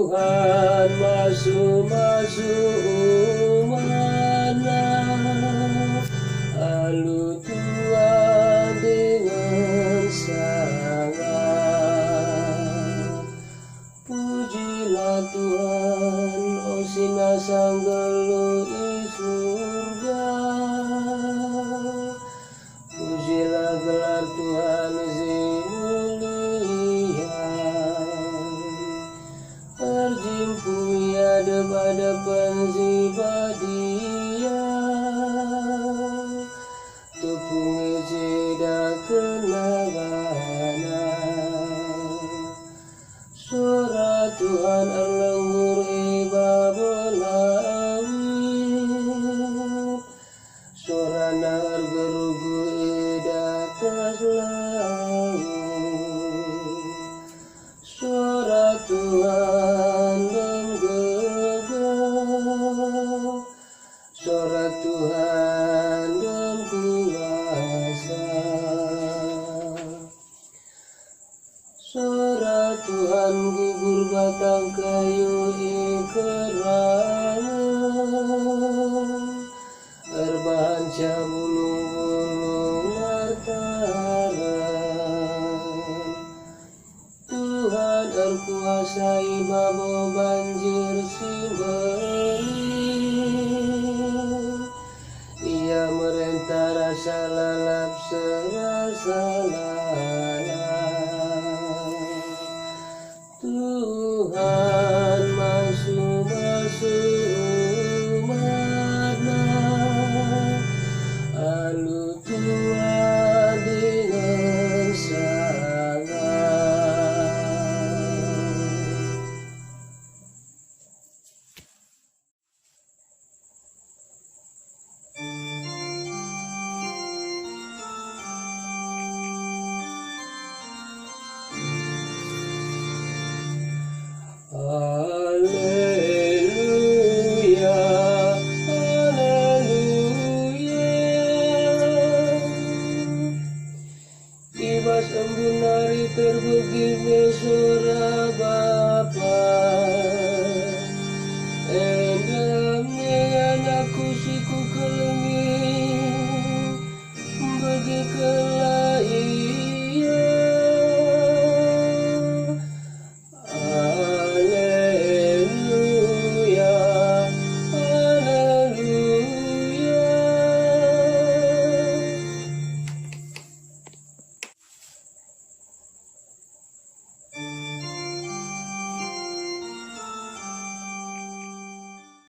Tuhan masuk-masuk mana lalu Tuhan dengan sangat. Pujilah Tuhan, oh sina sanggelu i surga. Pujilah gelar Tuhan si mulia. Berjimpu ya depan si badia. Tupungi sida kenagana. Suara Tuhan erlengur ibabolawi. Suara nahar gerugu idatas laut. Suara Tuhan menggegah. Suara Tuhan dan kuasa. Suara Tuhan gugur batang kayu ikerangan. Berbahanca bulu-bulu martaran. Tuhan erkuasai babo banjir simberi. Ia merentah rasa lalap serasa layak. Tuhan